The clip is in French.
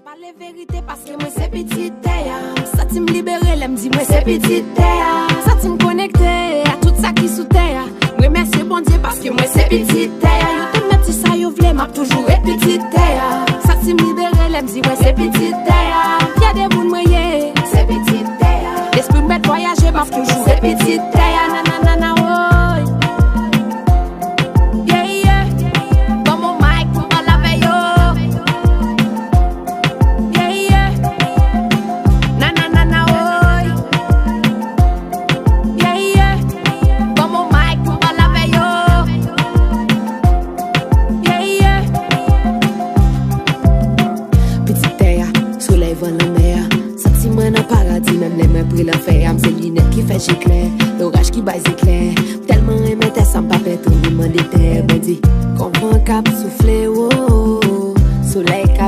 Pas les vérités parce que moi c'est petite terre. Ça tu me libérer, elle me dit moi c'est petite terre. Ça tu me connecter à tout ça qui sous terre. Moi merci bon Dieu parce que moi c'est petite terre. Yo te metti ça yo vle, m'a toujours être petite terre. Ça tu me libérer, elle me dit moi c'est petite terre. Y'a des moun moyen, c'est petite terre. L'esprit me met voyager, m'a toujours être petite terre. Nanana oh. J'éclaire, l'orage qui base éclair. Tellement aimé tes sans papier, tout le monde était. Me dit, comment cap souffler, oh, soleil cap.